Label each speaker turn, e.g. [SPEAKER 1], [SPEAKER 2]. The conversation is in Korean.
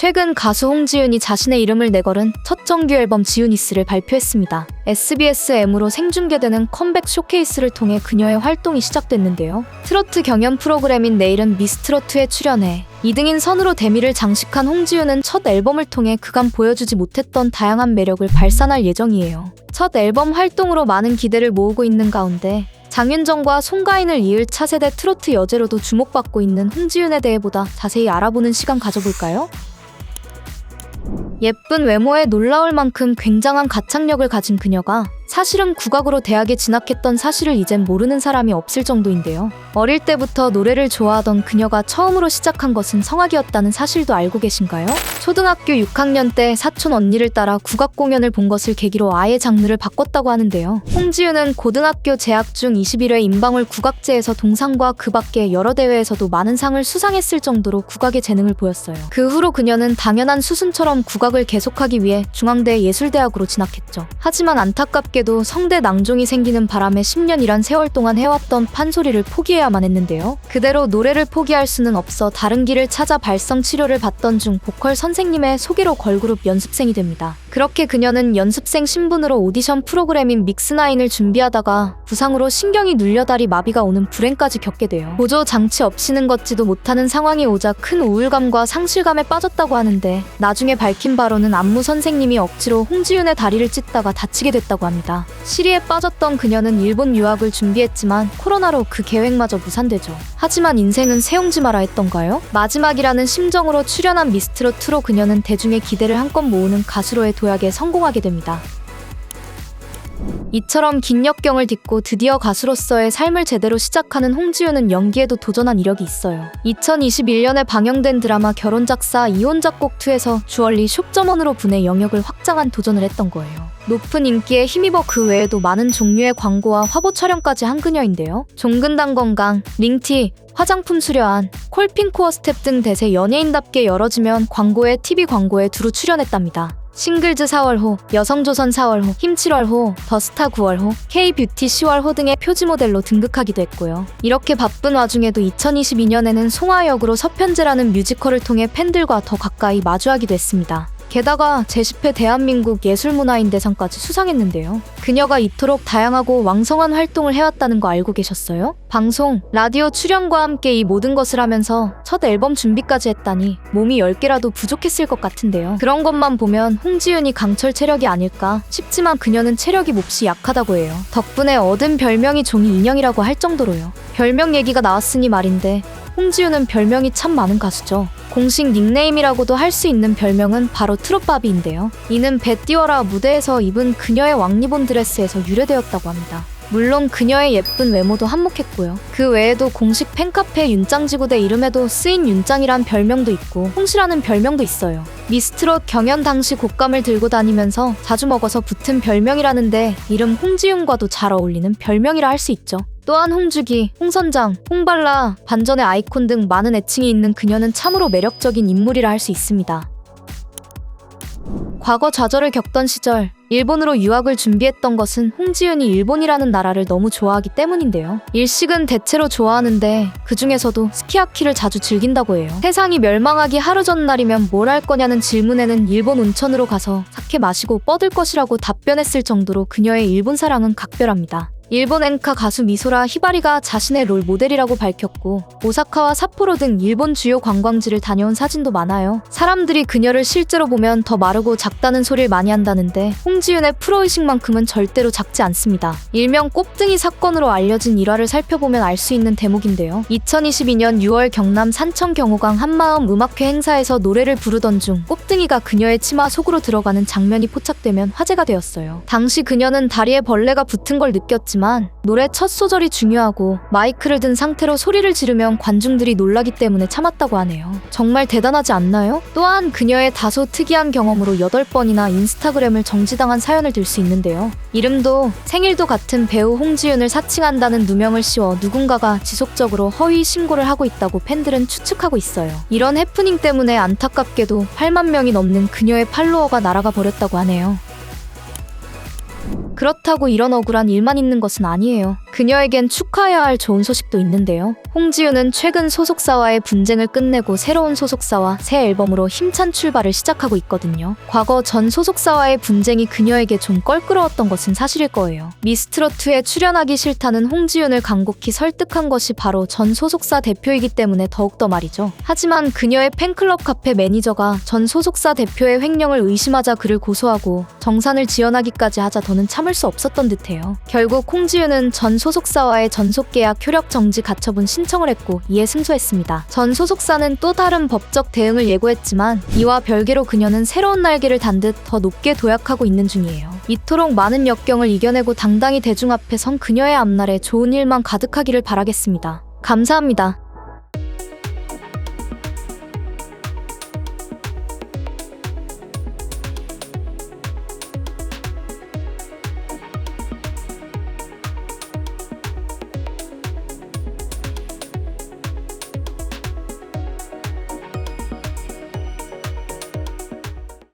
[SPEAKER 1] 최근 가수 홍지윤이 자신의 이름을 내걸은 첫 정규 앨범 지유니스를 발표했습니다. SBSM으로 생중계되는 컴백 쇼케이스를 통해 그녀의 활동이 시작됐는데요. 트로트 경연 프로그램인 내일은 미스트롯2에 출연해 2등인 선으로 데미를 장식한 홍지윤은 첫 앨범을 통해 그간 보여주지 못했던 다양한 매력을 발산할 예정이에요. 첫 앨범 활동으로 많은 기대를 모으고 있는 가운데 장윤정과 송가인을 이을 차세대 트로트 여제로도 주목받고 있는 홍지윤에 대해 보다 자세히 알아보는 시간 가져볼까요? 예쁜 외모에 놀라울 만큼 굉장한 가창력을 가진 그녀가 사실은 국악으로 대학에 진학했던 사실을 이젠 모르는 사람이 없을 정도인데요. 어릴 때부터 노래를 좋아하던 그녀가 처음으로 시작한 것은 성악이었다는 사실도 알고 계신가요? 초등학교 6학년 때 사촌 언니를 따라 국악 공연을 본 것을 계기로 아예 장르를 바꿨다고 하는데요. 홍지윤은 고등학교 재학 중 21회 인방울 국악제에서 동상과 그 밖에 여러 대회에서도 많은 상을 수상했을 정도로 국악의 재능을 보였어요. 그 후로 그녀는 당연한 수순처럼 국악을 계속하기 위해 중앙대 예술대학으로 진학했죠. 하지만 안타깝게도 성대 낭종이 생기는 바람에 10년이란 세월 동안 해왔던 판소리를 포기해야만 했는데요. 그대로 노래를 포기할 수는 없어 다른 길을 찾아 발성 치료를 받던 중 보컬 선생님의 소개로 걸그룹 연습생이 됩니다. 그렇게 그녀는 연습생 신분으로 오디션 프로그램인 믹스9을 준비하다가 부상으로 신경이 눌려 다리 마비가 오는 불행까지 겪게 돼요. 보조 장치 없이는 걷지도 못하는 상황이 오자 큰 우울감과 상실감에 빠졌다고 하는데 나중에 밝힌 바로는 안무 선생님이 억지로 홍지윤의 다리를 찢다가 다치게 됐다고 합니다. 시리에 빠졌던 그녀는 일본 유학을 준비했지만 코로나로 그 계획마저 무산되죠. 하지만 인생은 세용지 마라 했던가요? 마지막이라는 심정으로 출연한 미스트롯2로 그녀는 대중의 기대를 한껏 모으는 가수로의 도약에 성공하게 됩니다. 이처럼 긴 역경을 딛고 드디어 가수로서의 삶을 제대로 시작하는 홍지윤은 연기에도 도전한 이력이 있어요. 2021년에 방영된 드라마 결혼작사 이혼작곡2에서 주얼리 숍점원으로 분의 영역을 확장한 도전을 했던 거예요. 높은 인기에 힘입어 그 외에도 많은 종류의 광고와 화보 촬영까지 한 그녀인데요. 종근당 건강, 링티, 화장품 수려한, 콜핑코어 스텝 등 대세 연예인답게 열어지면 광고에 TV 광고에 두루 출연했답니다. 싱글즈 4월호, 여성조선 4월호, 힘 7월호, 더스타 9월호, K뷰티 10월호 등의 표지 모델로 등극하기도 했고요. 이렇게 바쁜 와중에도 2022년에는 송하 역으로 서편제라는 뮤지컬을 통해 팬들과 더 가까이 마주하기도 했습니다. 게다가 제10회 대한민국 예술문화인대상까지 수상했는데요. 그녀가 이토록 다양하고 왕성한 활동을 해왔다는 거 알고 계셨어요? 방송, 라디오 출연과 함께 이 모든 것을 하면서 첫 앨범 준비까지 했다니 몸이 10개라도 부족했을 것 같은데요. 그런 것만 보면 홍지윤이 강철 체력이 아닐까 싶지만 그녀는 체력이 몹시 약하다고 해요. 덕분에 얻은 별명이 종이 인형이라고 할 정도로요. 별명 얘기가 나왔으니 말인데 홍지윤은 별명이 참 많은 가수죠. 공식 닉네임이라고도 할 수 있는 별명은 바로 트롯바비인데요. 이는 배 띄워라 무대에서 입은 그녀의 왕리본 드레스에서 유래되었다고 합니다. 물론 그녀의 예쁜 외모도 한몫했고요. 그 외에도 공식 팬카페 윤짱지구대 이름에도 쓰인 윤짱이란 별명도 있고 홍시라는 별명도 있어요. 미스트롯 경연 당시 곶감을 들고 다니면서 자주 먹어서 붙은 별명이라는데 이름 홍지윤과도 잘 어울리는 별명이라 할 수 있죠. 또한 홍주기, 홍선장, 홍발라, 반전의 아이콘 등 많은 애칭이 있는 그녀는 참으로 매력적인 인물이라 할 수 있습니다. 과거 좌절을 겪던 시절 일본으로 유학을 준비했던 것은 홍지윤이 일본이라는 나라를 너무 좋아하기 때문인데요. 일식은 대체로 좋아하는데 그 중에서도 스키야키를 자주 즐긴다고 해요. 세상이 멸망하기 하루 전날이면 뭘 할 거냐는 질문에는 일본 온천으로 가서 사케 마시고 뻗을 것이라고 답변했을 정도로 그녀의 일본 사랑은 각별합니다. 일본 엔카 가수 미소라 히바리가 자신의 롤 모델이라고 밝혔고 오사카와 삿포로 등 일본 주요 관광지를 다녀온 사진도 많아요. 사람들이 그녀를 실제로 보면 더 마르고 작다는 소리를 많이 한다는데 홍지윤의 프로의식만큼은 절대로 작지 않습니다. 일명 꼽등이 사건으로 알려진 일화를 살펴보면 알 수 있는 대목인데요. 2022년 6월 경남 산청 경호강 한마음 음악회 행사에서 노래를 부르던 중 꼽등이가 그녀의 치마 속으로 들어가는 장면이 포착되면 화제가 되었어요. 당시 그녀는 다리에 벌레가 붙은 걸 느꼈지만 노래 첫 소절이 중요하고 마이크를 든 상태로 소리를 지르면 관중들이 놀라기 때문에 참았다고 하네요. 정말 대단하지 않나요? 또한 그녀의 다소 특이한 경험으로 8번이나 인스타그램을 정지당한 사연을 들 수 있는데요. 이름도 생일도 같은 배우 홍지윤을 사칭한다는 누명을 씌워 누군가가 지속적으로 허위 신고를 하고 있다고 팬들은 추측하고 있어요. 이런 해프닝 때문에 안타깝게도 8만 명이 넘는 그녀의 팔로워가 날아가 버렸다고 하네요. 그렇다고 이런 억울한 일만 있는 것은 아니에요. 그녀에겐 축하해야 할 좋은 소식도 있는데요. 홍지윤은 최근 소속사와의 분쟁을 끝내고 새로운 소속사와 새 앨범으로 힘찬 출발을 시작하고 있거든요. 과거 전 소속사와의 분쟁이 그녀에게 좀 껄끄러웠던 것은 사실일 거예요. 미스트롯2에 출연하기 싫다는 홍지윤을 간곡히 설득한 것이 바로 전 소속사 대표이기 때문에 더욱더 말이죠. 하지만 그녀의 팬클럽 카페 매니저가 전 소속사 대표의 횡령을 의심하자 그를 고소하고 정산을 지연하기까지 하자 더는 참을 수 없었던 듯해요. 결국 홍지윤은 전 소속사와의 전속계약 효력 정지 가처분 신청을 했고 이에 승소했습니다. 전 소속사는 또 다른 법적 대응을 예고했지만 이와 별개로 그녀는 새로운 날개를 단 듯 더 높게 도약하고 있는 중이에요. 이토록 많은 역경을 이겨내고 당당히 대중 앞에 선 그녀의 앞날에 좋은 일만 가득하기를 바라겠습니다. 감사합니다.